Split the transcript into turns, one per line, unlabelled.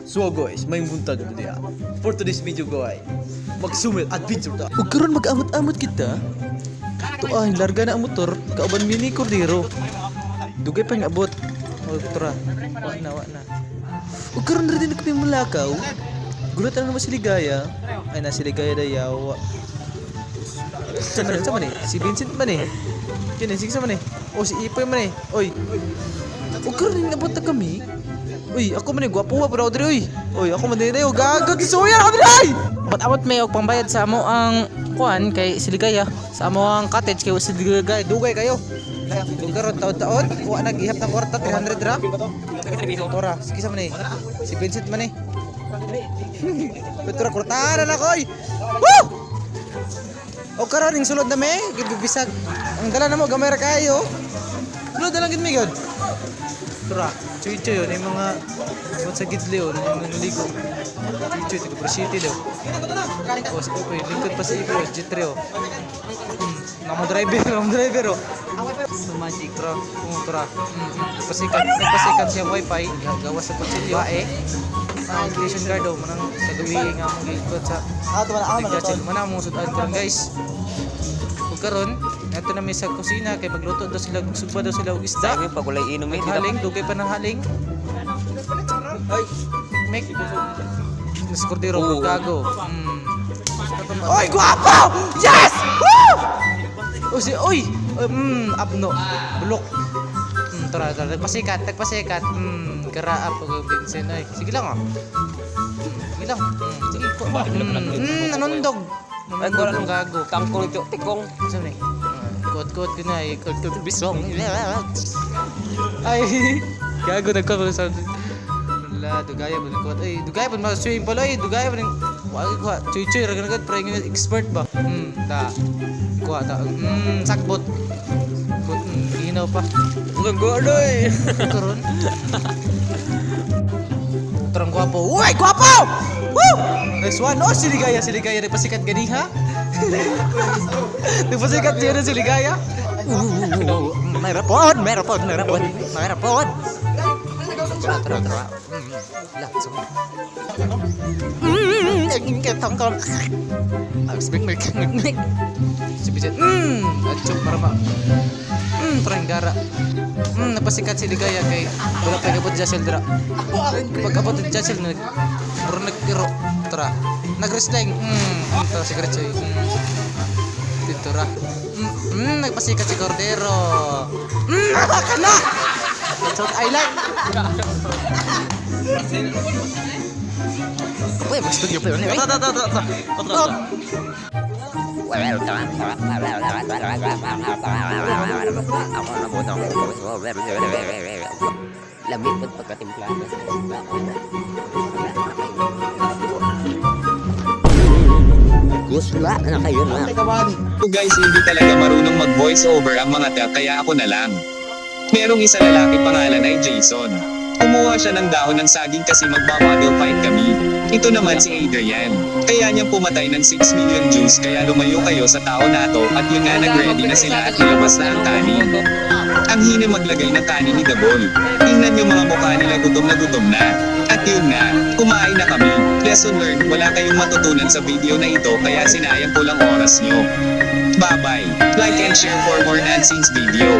So guys, may buntag dito ya. For today's video guys, magsumil adventure ta. Ug karon mag-amot-amot kita. Tuay larga na ang motor, kauban mini cordero. Dugay pa nga abot. O tara. Wa na. Ug karon ra din kami mulakaw. Gulat na naman si Ligaya. Ay na si Ligaya dayaw. Sama ni, si Vincent man eh. Kini sige sama ni. O si Ipoy man eh. Oy. Ug karon din abot na kami. Uy, ako man eh, gwapo nga pero Audrey, uy. Uy, ako man din eh, gagag, suya na Audrey!
Abot may og pambayad sa amo ang kuan kay Siligaya sa amo ang cottage kay Siligaya dugay kayo. Lugar taon-taon, wa nag-ihap ng kwarta 300 ra. Tora, sige sa man eh. Si Vincent man eh. Petra kurtahan na ko. Woo! O karon ning sulod na me, gibisag. Ang dala namo gamay ra kayo. Sulod na lang gid mi god. Tora, chuy-chuy yun, yung mga sa gidli yun, yung naligo. Chuy-chuy, taga City daw. O, si Ipoy, lingkod pa si Ipoy, G3 o. Namo driver o. Magic. Tora. Nagpasikat siya wifi, gawa sa kutsilyo. Bae. Station guard o, manang sa gawi nga mong gilkod sa nagkatsil. Manang mong sudan ko lang guys. Kung karon, nato na may sa kusina kay magluto daw sila, sugba daw sila og isda.
Sabi pag walay inom eh.
Haling, dugay pa ng haling. Ay, make Mas Cordero gago. Oy, guwapo! Yes! Woo! O si oy, abno, bulok. Tara, nagpasikat. Garaap og Vincent ay. Sige lang ah. Sige lang. Sige po. Nanondog.
Ay, ko lang gago. Tangkol ito, tikong.
Saan ni? Kuot ko na eh. Kuot
Bisong.
Ay, gago nagkabalo sa... Wala, dugaya ba nagkuot? Ay, dugaya ba mag-swimming pala eh. Dugaya ba nang... Wala ko ha. Chuy-chuy, ragan-ragan. Pero yung expert ba? Ta. Kuha ta. Sakbot. Sakbot. Ginaw pa.
Gagano eh.
Karon. Terang guwapo. Uy, guwapo! Woo! Nice one. Oh, si Ligaya nagpasikat gani ha? Nagpasikat siya na si Ligaya.
Mayroon. Tara. Lah, semua.
Tangkal. Habis big. Si Bijet. Acuk marama. Terenggara. Napasikat si Ligaya kay wala pa gabot Jasil dira. Pag abot ni Jasil murag nagiro. Tara. Nag-wrestling. Tara si Gretchen. Dito ra. Nagpasikat si Cordero. Kana. That's what I like. Apa ya maksud dia player ni?
Lamit pun pagkatimpla. Gusla na kayo na.
So guys, hindi talaga marunong mag-voice over ang mga tao kaya ako na lang. Merong isa lalaki pangalan ay Jason. Kumuha siya ng dahon ng saging kasi magmamodel fight kami. Ito naman si Adrian. Kaya niyang pumatay ng 6 million Jews kaya lumayo kayo sa tao na to at yun nga nag-ready na sila at nilabas na ang kanin. Ang hina maglagay ng kanin ni Dabol. Tingnan yung mga mukha nila gutom na. At yun nga, kumain na kami. Lesson learned, wala kayong matutunan sa video na ito kaya sinayang ko lang oras nyo. Bye bye. Like and share for more Nancy's video.